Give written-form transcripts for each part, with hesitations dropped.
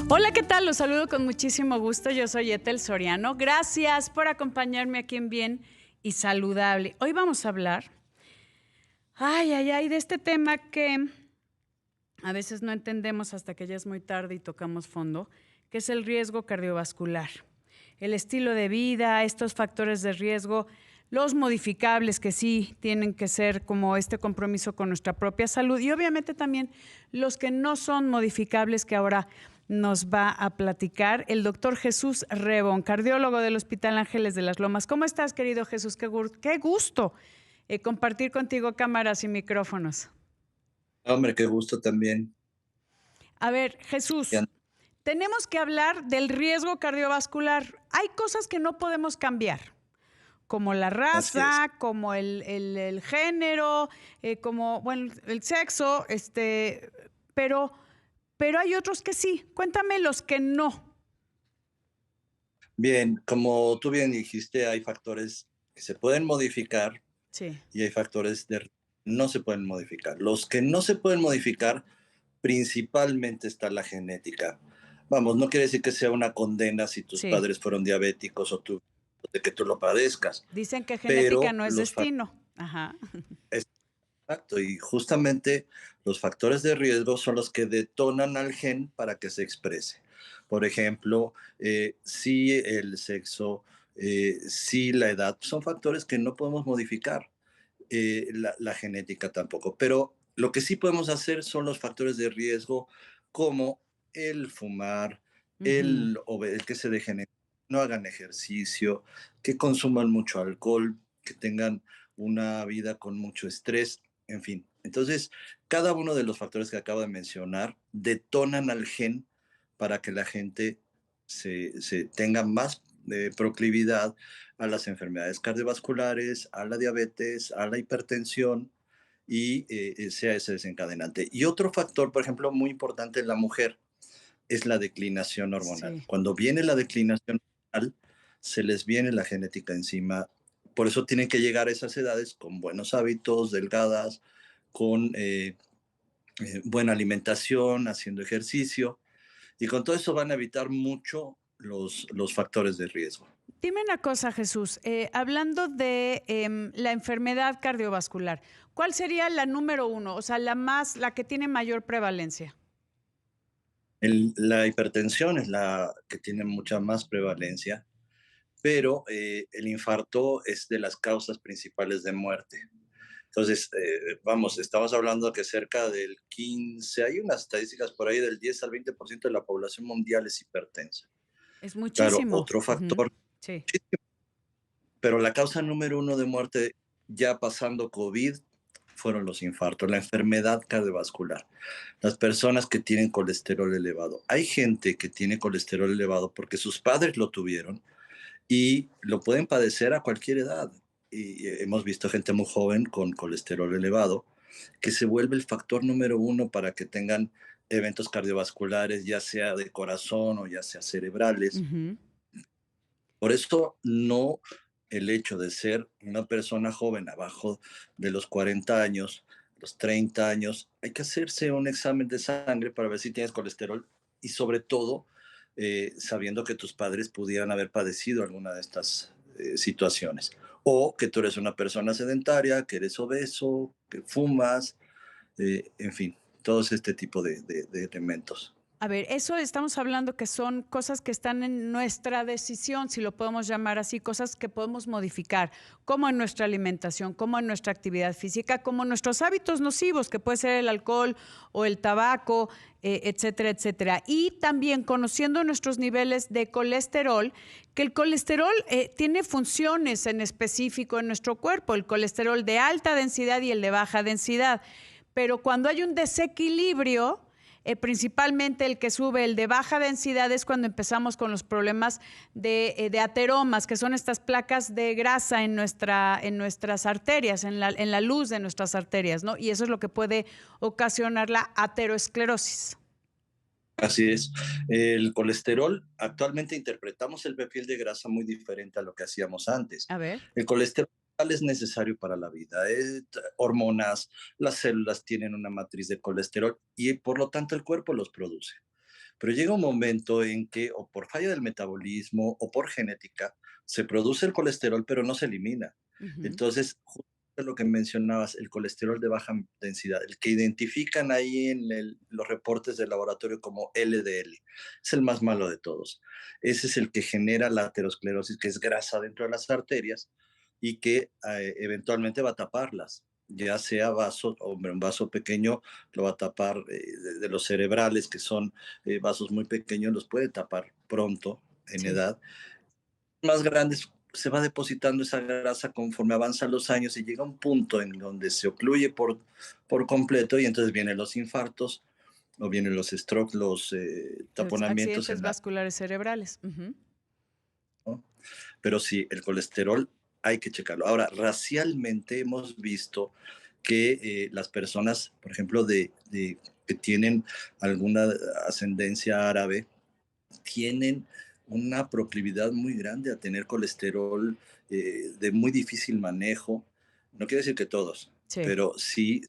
Hola, ¿qué tal? Los saludo con muchísimo gusto. Yo soy Ethel Soriano. Gracias por acompañarme aquí en Bien y Saludable. Hoy vamos a hablar, de este tema que a veces no entendemos hasta que ya es muy tarde y tocamos fondo, que es el riesgo cardiovascular. El estilo de vida, estos factores de riesgo, los modificables que sí tienen que ser como este compromiso con nuestra propia salud y obviamente también los que no son modificables que ahora nos va a platicar el doctor Jesús Rebón, cardiólogo del Hospital Ángeles de las Lomas. ¿Cómo estás, querido Jesús? Qué gusto compartir contigo cámaras y micrófonos. Hombre, qué gusto también. A ver, Ya- Jesús, tenemos que hablar del riesgo cardiovascular. Hay cosas que no podemos cambiar, como la Así es. raza, como el género, como, bueno, el sexo, pero, pero hay otros que sí. Cuéntame los que no. Bien, como tú bien dijiste, hay factores que se pueden modificar Sí. y hay factores que no se pueden modificar. Los que no se pueden modificar, principalmente está la genética. Vamos, no quiere decir que sea una condena si tus Sí, padres fueron diabéticos o tú, de que tú lo padezcas, dicen que genética pero no es los factores, destino. Ajá. exacto, y justamente los factores de riesgo son los que detonan al gen para que se exprese. Por ejemplo, si el sexo, si la edad, son factores que no podemos modificar, la genética tampoco. Pero lo que sí podemos hacer son los factores de riesgo como el fumar, Ujú. el que se dejen, no hagan ejercicio, que consuman mucho alcohol, que tengan una vida con mucho estrés, en fin. Entonces, cada uno de los factores que acabo de mencionar detonan al gen para que la gente se tenga más proclividad a las enfermedades cardiovasculares, a la diabetes, a la hipertensión y sea ese desencadenante. Y otro factor, por ejemplo, muy importante en la mujer es la declinación hormonal. Sí. Cuando viene la declinación hormonal, se les viene la genética encima. Por eso tienen que llegar a esas edades con buenos hábitos, delgadas, con buena alimentación, haciendo ejercicio. Y con todo eso van a evitar mucho los factores de riesgo. Dime una cosa, Jesús. Hablando de la enfermedad cardiovascular, ¿cuál sería la número uno? O sea, la que tiene mayor prevalencia. La hipertensión es la que tiene mucha más prevalencia, pero el infarto es de las causas principales de muerte. Entonces, vamos, estamos hablando que cerca del 15, hay unas estadísticas por ahí del 10 al 20% de la población mundial es hipertensa. Es Claro, muchísimo. otro Ujú. factor, Sí. pero la causa número uno de muerte ya pasando COVID fueron los infartos, la enfermedad cardiovascular, las personas que tienen colesterol elevado. Hay gente que tiene colesterol elevado porque sus padres lo tuvieron y lo pueden padecer a cualquier edad. Y hemos visto gente muy joven con colesterol elevado que se vuelve el factor número uno para que tengan eventos cardiovasculares, ya sea de corazón o ya sea cerebrales. Ujú. Por eso no el hecho de ser una persona joven abajo de los 40 años, los 30 años, hay que hacerse un examen de sangre para ver si tienes colesterol y sobre todo sabiendo que tus padres pudieran haber padecido alguna de estas situaciones. O que tú eres una persona sedentaria, que eres obeso, que fumas, en fin, todos este tipo de elementos. A ver, eso estamos hablando que son cosas que están en nuestra decisión, si lo podemos llamar así, cosas que podemos modificar, como en nuestra alimentación, como en nuestra actividad física, como nuestros hábitos nocivos, que puede ser el alcohol o el tabaco, etcétera, etcétera. Y también conociendo nuestros niveles de colesterol, que el colesterol tiene funciones en específico en nuestro cuerpo, el colesterol de alta densidad y el de baja densidad. Pero cuando hay un desequilibrio, principalmente el que sube, el de baja densidad, es cuando empezamos con los problemas de ateromas, que son estas placas de grasa en nuestras arterias, en la luz de nuestras arterias, ¿no? Y eso es lo que puede ocasionar la aterosclerosis. Así es. El colesterol, actualmente interpretamos el perfil de grasa muy diferente a lo que hacíamos antes. A ver. El colesterol es necesario para la vida. Hormonas, las células tienen una matriz de colesterol y por lo tanto el cuerpo los produce. Pero llega un momento en que o por falla del metabolismo o por genética se produce el colesterol, pero no se elimina. Ujú. Entonces, justo lo que mencionabas, el colesterol de baja densidad, el que identifican ahí en los reportes del laboratorio como LDL, es el más malo de todos. Ese es el que genera la aterosclerosis, que es grasa dentro de las arterias y que eventualmente va a taparlas, ya sea vaso, hombre, un vaso pequeño lo va a tapar de los cerebrales, que son vasos muy pequeños, los puede tapar pronto en Sí. edad. Más grandes se va depositando esa grasa conforme avanzan los años y llega un punto en donde se ocluye por completo y entonces vienen los infartos o vienen los strokes, los Los taponamientos accidentes en la... vasculares cerebrales. Ujú. ¿no? Pero sí, el colesterol hay que checarlo. Ahora, racialmente hemos visto que las personas, por ejemplo, que tienen alguna ascendencia árabe, tienen una proclividad muy grande a tener colesterol de muy difícil manejo. No quiere decir que todos, Sí. pero sí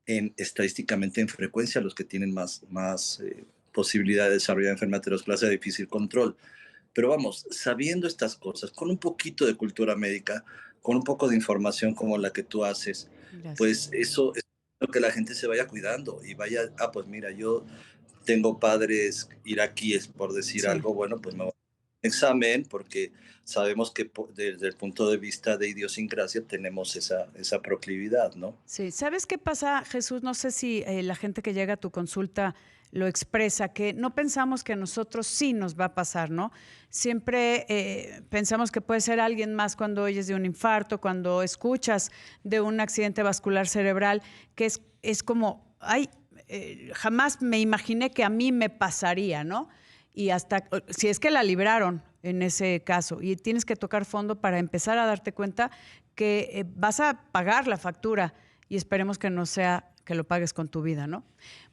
estadísticamente en frecuencia los que tienen más posibilidad de desarrollar enfermedad aterosclerosis de difícil control. Pero vamos, sabiendo estas cosas, con un poquito de cultura médica, con un poco de información como la que tú haces, Gracias. pues eso es lo que la gente se vaya cuidando y vaya, pues mira, yo tengo padres iraquíes, por decir Sí. algo, bueno, pues me voy a hacer un examen porque sabemos que desde el punto de vista de idiosincrasia tenemos esa proclividad, ¿no? Sí, ¿sabes qué pasa, Jesús? No sé si la gente que llega a tu consulta lo expresa, que no pensamos que a nosotros sí nos va a pasar, ¿no? Siempre pensamos que puede ser alguien más cuando oyes de un infarto, cuando escuchas de un accidente vascular cerebral, que es como, ay, jamás me imaginé que a mí me pasaría, ¿no? Y hasta, si es que la libraron en ese caso, y tienes que tocar fondo para empezar a darte cuenta que vas a pagar la factura y esperemos que no sea que lo pagues con tu vida, ¿no?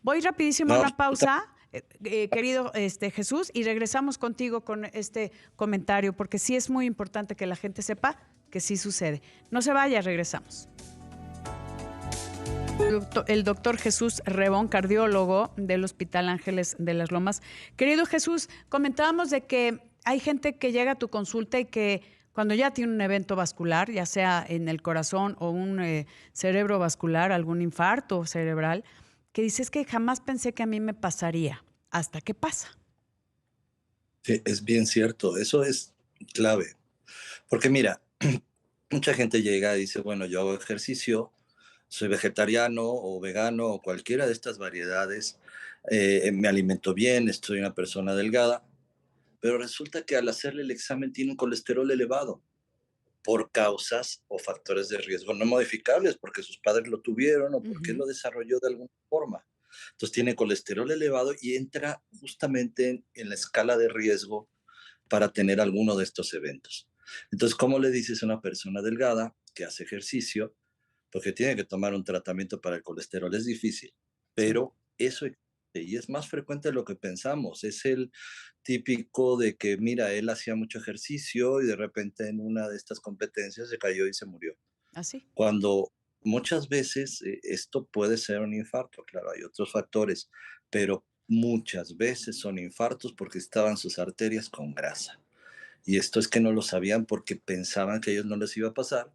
Voy rapidísimo a No, una pausa, querido Jesús, y regresamos contigo con este comentario, porque sí es muy importante que la gente sepa que sí sucede. No se vaya, regresamos. El doctor Jesús Rebón, cardiólogo del Hospital Ángeles de las Lomas. Querido Jesús, comentábamos de que hay gente que llega a tu consulta y que cuando ya tiene un evento vascular, ya sea en el corazón o un cerebro vascular, algún infarto cerebral, que dices que jamás pensé que a mí me pasaría. ¿Hasta qué pasa? sí, es bien cierto, eso es clave. Porque mira, mucha gente llega y dice, bueno, yo hago ejercicio, soy vegetariano o vegano o cualquiera de estas variedades, me alimento bien, estoy una persona delgada, pero resulta que al hacerle el examen tiene un colesterol elevado por causas o factores de riesgo no modificables, porque sus padres lo tuvieron o porque él Ujú. lo desarrolló de alguna forma. Entonces tiene colesterol elevado y entra justamente en la escala de riesgo para tener alguno de estos eventos. Entonces, ¿cómo le dices a una persona delgada que hace ejercicio? Porque tiene que tomar un tratamiento para el colesterol, es difícil, Sí. pero eso existe y es más frecuente de lo que pensamos. Es el típico de que, mira, él hacía mucho ejercicio y de repente en una de estas competencias se cayó y se murió. ¿Así? Cuando muchas veces esto puede ser un infarto, claro, hay otros factores, pero muchas veces son infartos porque estaban sus arterias con grasa. Y esto es que no lo sabían porque pensaban que a ellos no les iba a pasar,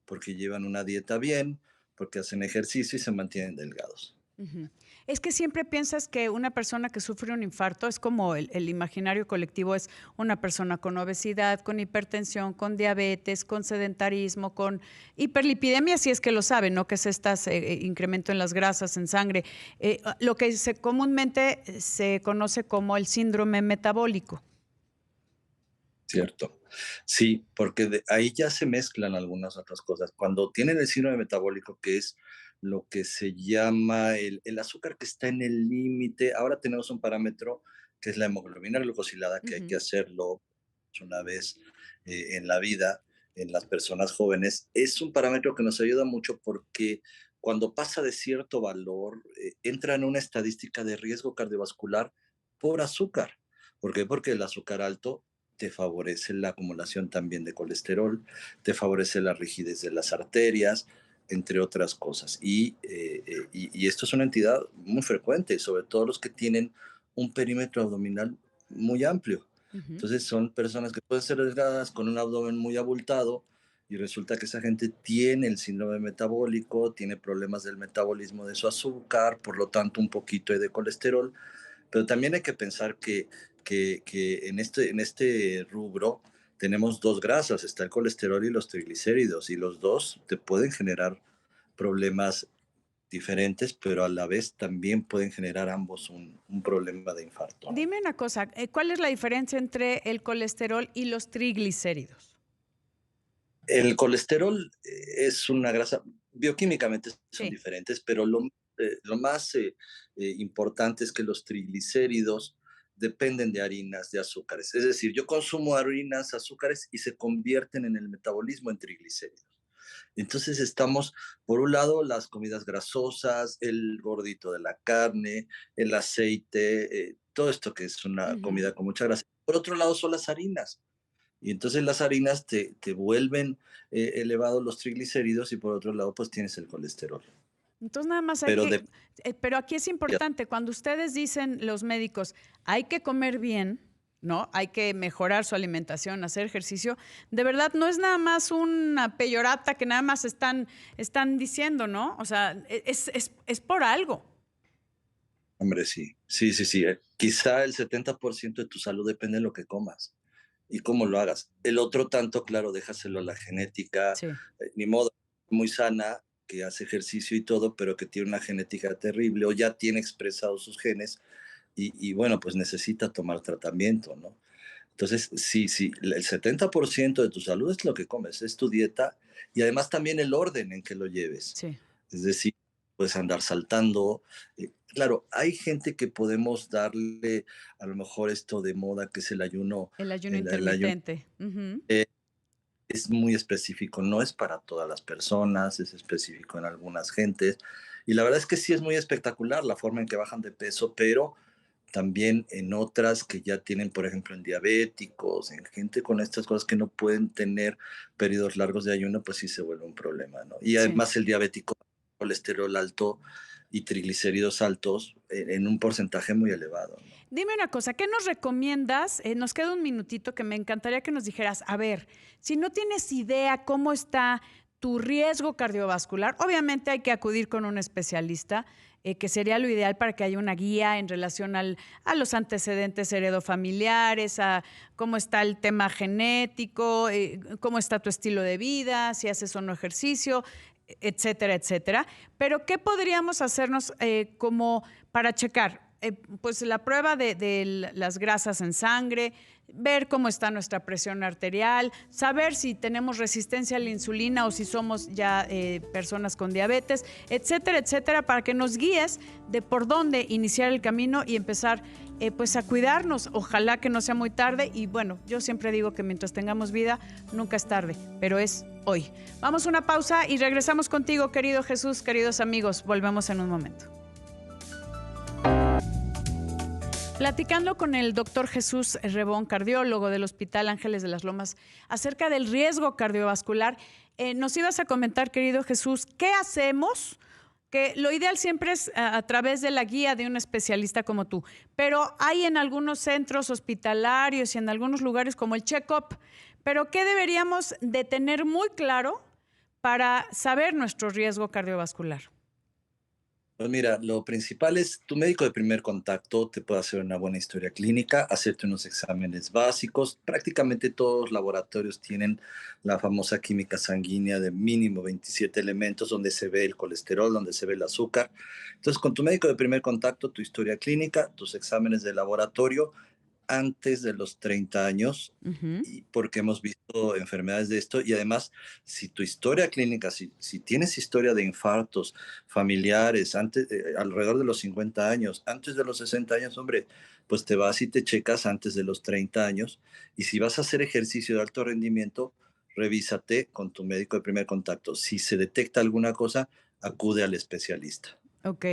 porque llevan una dieta bien, porque hacen ejercicio y se mantienen delgados. Ujú. Es que siempre piensas que una persona que sufre un infarto es como el imaginario colectivo, es una persona con obesidad, con hipertensión, con diabetes, con sedentarismo, con hiperlipidemia, si es que lo saben, ¿no? Que es este incremento en las grasas en sangre. Lo que comúnmente se conoce como el síndrome metabólico. Cierto. Sí, porque ahí ya se mezclan algunas otras cosas. Cuando tienen el síndrome metabólico, que es lo que se llama el azúcar que está en el límite, ahora tenemos un parámetro que es la hemoglobina glucosilada, que hay que Ujú. hacerlo una vez en la vida, en las personas jóvenes. Es un parámetro que nos ayuda mucho porque cuando pasa de cierto valor, entra en una estadística de riesgo cardiovascular por azúcar. ¿Por qué? Porque el azúcar alto te favorece la acumulación también de colesterol, te favorece la rigidez de las arterias, entre otras cosas. Y esto es una entidad muy frecuente, sobre todo los que tienen un perímetro abdominal muy amplio. Ujú. Entonces son personas que pueden ser delgadas con un abdomen muy abultado y resulta que esa gente tiene el síndrome metabólico, tiene problemas del metabolismo de su azúcar, por lo tanto un poquito de colesterol, pero también hay que pensar que en este rubro tenemos dos grasas, está el colesterol y los triglicéridos, y los dos te pueden generar problemas diferentes, pero a la vez también pueden generar ambos un problema de infarto, ¿no? Dime una cosa, ¿cuál es la diferencia entre el colesterol y los triglicéridos? El colesterol es una grasa, bioquímicamente son Sí. diferentes, pero lo más importante es que los triglicéridos dependen de harinas, de azúcares. Es decir, yo consumo harinas, azúcares y se convierten en el metabolismo en triglicéridos. Entonces estamos, por un lado, las comidas grasosas, el gordito de la carne, el aceite, todo esto que es una Ujú. comida con mucha grasa. Por otro lado, son las harinas. Y entonces las harinas te vuelven elevados los triglicéridos y por otro lado, pues tienes el colesterol. Entonces, nada más hay Pero que, de, pero aquí es importante, cuando ustedes dicen, los médicos, hay que comer bien, ¿no? Hay que mejorar su alimentación, hacer ejercicio, de verdad no es nada más una peyorata que nada más están diciendo, ¿no? O sea, es por algo. hombre, sí, sí, sí, sí. Quizá el 70% de tu salud depende de lo que comas y cómo lo hagas. El otro tanto, claro, déjaselo a la genética, Sí. ni modo, muy sana, que hace ejercicio y todo, pero que tiene una genética terrible o ya tiene expresados sus genes y bueno, pues necesita tomar tratamiento, ¿no? Entonces, sí, sí, el 70% de tu salud es lo que comes, es tu dieta y además también el orden en que lo lleves. Sí, Es decir, puedes andar saltando. Claro, hay gente que podemos darle a lo mejor esto de moda que es el ayuno, el ayuno el ayuno intermitente. Ujú. es muy específico, no es para todas las personas, es específico en algunas gentes. Y la verdad es que sí es muy espectacular la forma en que bajan de peso, pero también en otras que ya tienen, por ejemplo, en diabéticos, en gente con estas cosas que no pueden tener periodos largos de ayuno, pues sí se vuelve un problema, ¿no? Y Sí. además el diabético, colesterol alto y triglicéridos altos en un porcentaje muy elevado, ¿no? Dime una cosa, ¿qué nos recomiendas? Nos queda un minutito que me encantaría que nos dijeras, a ver, si no tienes idea cómo está tu riesgo cardiovascular, obviamente hay que acudir con un especialista, que sería lo ideal para que haya una guía en relación a los antecedentes heredofamiliares, a cómo está el tema genético, cómo está tu estilo de vida, si haces o no ejercicio, etcétera, etcétera. Pero, ¿qué podríamos hacernos como para checar? Pues la prueba de las grasas en sangre, ver cómo está nuestra presión arterial, saber si tenemos resistencia a la insulina o si somos ya personas con diabetes, etcétera, etcétera, para que nos guíes de por dónde iniciar el camino y empezar pues a cuidarnos. Ojalá que no sea muy tarde y bueno, yo siempre digo que mientras tengamos vida, nunca es tarde, pero es hoy. Vamos a una pausa y regresamos contigo, querido Jesús, queridos amigos. Volvemos en un momento. Platicando con el doctor Jesús Rebón, cardiólogo del Hospital Ángeles de las Lomas, acerca del riesgo cardiovascular, nos ibas a comentar, querido Jesús, ¿qué hacemos? Que lo ideal siempre es a través de la guía de un especialista como tú, pero hay en algunos centros hospitalarios y en algunos lugares como el check-up, pero ¿qué deberíamos de tener muy claro para saber nuestro riesgo cardiovascular? Pues mira, lo principal es tu médico de primer contacto te puede hacer una buena historia clínica, hacerte unos exámenes básicos. Prácticamente todos los laboratorios tienen la famosa química sanguínea de mínimo 27 elementos, donde se ve el colesterol, donde se ve el azúcar. Entonces, con tu médico de primer contacto, tu historia clínica, tus exámenes de laboratorio antes de los 30 años, Ujú. y porque hemos visto enfermedades de esto y además si tu historia clínica, si tienes historia de infartos familiares antes, alrededor de los 50 años, antes de los 60 años, hombre, pues te vas y te checas antes de los 30 años y si vas a hacer ejercicio de alto rendimiento, revísate con tu médico de primer contacto. Si se detecta alguna cosa, acude al especialista. Ok,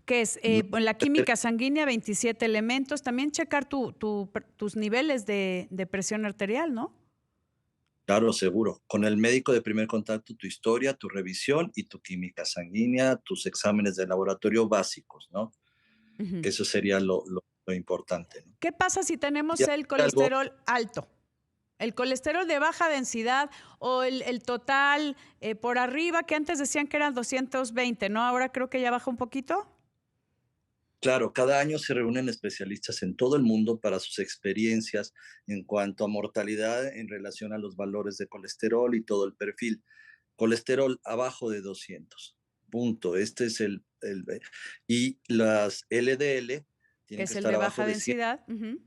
que es No la química sanguínea, 27 elementos, también checar tus niveles de presión arterial, ¿no? Claro, seguro. Con el médico de primer contacto, tu historia, tu revisión y tu química sanguínea, tus exámenes de laboratorio básicos, ¿no? Ujú. Que eso sería lo. lo importante, ¿no? ¿Qué pasa si tenemos Y el algo, colesterol alto? El colesterol de baja densidad o el total por arriba, que antes decían que eran 220, ¿no? Ahora creo que ya baja un poquito. claro, cada año se reúnen especialistas en todo el mundo para sus experiencias en cuanto a mortalidad en relación a los valores de colesterol y todo el perfil. Colesterol abajo de 200. Punto. Este es y las LDL Que tienen que es el estar de abajo baja de 100. densidad. Ujú.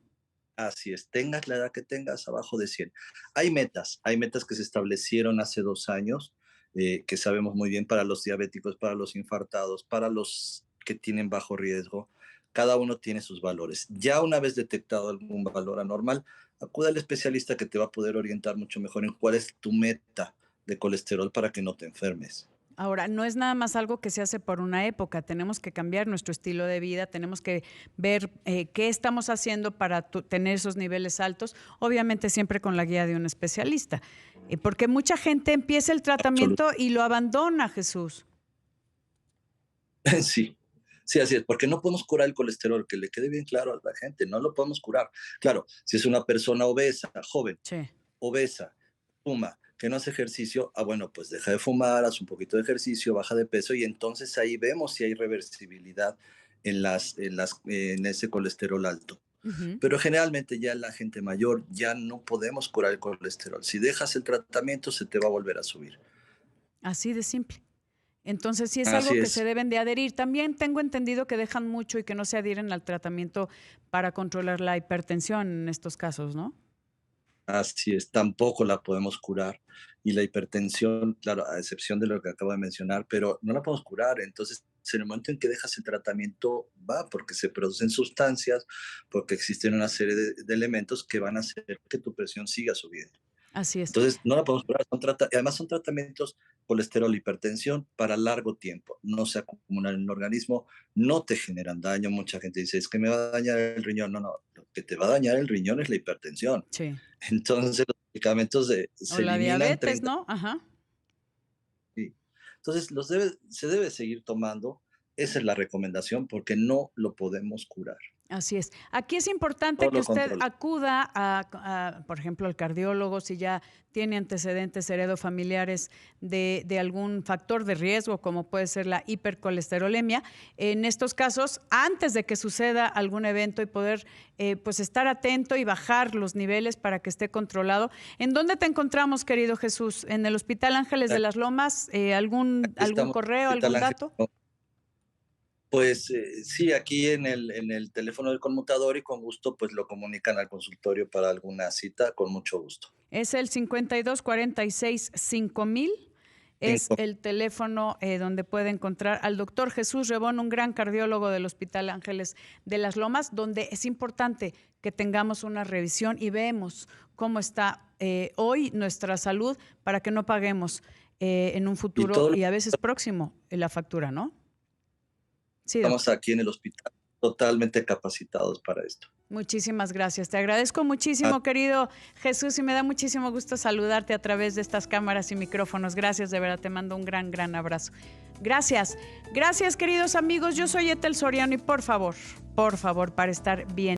Así es, tengas la edad que tengas, abajo de 100. Hay metas que se establecieron hace 2 años, que sabemos muy bien para los diabéticos, para los infartados, para los que tienen bajo riesgo. Cada uno tiene sus valores. Ya una vez detectado algún valor anormal, acude al especialista que te va a poder orientar mucho mejor en cuál es tu meta de colesterol para que no te enfermes. Ahora, no es nada más algo que se hace por una época, tenemos que cambiar nuestro estilo de vida, tenemos que ver qué estamos haciendo para tener esos niveles altos, obviamente siempre con la guía de un especialista, porque mucha gente empieza el tratamiento y lo abandona, Jesús. Sí, sí, así es, porque no podemos curar el colesterol, que le quede bien claro a la gente, no lo podemos curar. Claro, si es una persona obesa, joven, Sí, obesa, fuma, que no hace ejercicio, bueno, pues deja de fumar, haz un poquito de ejercicio, baja de peso y entonces ahí vemos si hay reversibilidad en ese colesterol alto. ujú. Pero generalmente ya la gente mayor ya no podemos curar el colesterol. Si dejas el tratamiento, se te va a volver a subir. Así de simple. Entonces, sí es algo Así que se es. deben de adherir. También tengo entendido que dejan mucho y que no se adhieren al tratamiento para controlar la hipertensión en estos casos, ¿no? Así es, tampoco la podemos curar. Y la hipertensión, claro, a excepción de lo que acabo de mencionar, pero no la podemos curar. Entonces, en el momento en que dejas el tratamiento, va, porque se producen sustancias, porque existen una serie de elementos que van a hacer que tu presión siga subiendo. Así es. Entonces, no la podemos curar. Además, son tratamientos colesterol, hipertensión para largo tiempo. No se acumulan en el organismo, no te generan daño. Mucha gente dice, es que me va a dañar el riñón. No, no, lo que te va a dañar el riñón es la hipertensión. Sí. Entonces, los medicamentos O se la eliminan diabetes, 30. ¿no? Ajá. Sí. Entonces, se debe seguir tomando. Esa es la recomendación porque no lo podemos curar. Así es. Aquí es importante No que lo usted controla. acuda por ejemplo, al cardiólogo si ya tiene antecedentes heredofamiliares de algún factor de riesgo, como puede ser la hipercolesterolemia. En estos casos, antes de que suceda algún evento y poder pues estar atento y bajar los niveles para que esté controlado. ¿En dónde te encontramos, querido Jesús? ¿En el Hospital Ángeles de Aquí las Lomas? ¿Algún estamos, correo, Hospital algún Ángel. dato? Pues sí, aquí en el teléfono del conmutador y con gusto pues lo comunican al consultorio para alguna cita, con mucho gusto. Es el 5246-5000. Es Cinco. el teléfono donde puede encontrar al doctor Jesús Rebón, un gran cardiólogo del Hospital Ángeles de las Lomas, donde es importante que tengamos una revisión y vemos cómo está hoy nuestra salud para que no paguemos en un Y futuro todo lo y a veces próximo la factura, ¿no? Sí, doc. estamos aquí en el hospital totalmente capacitados para esto. Muchísimas gracias. Te agradezco muchísimo, querido Jesús, y me da muchísimo gusto saludarte a través de estas cámaras y micrófonos. Gracias, de verdad, te mando un gran, gran abrazo. Gracias. Gracias, queridos amigos. Yo soy Ethel Soriano y por favor, para estar bien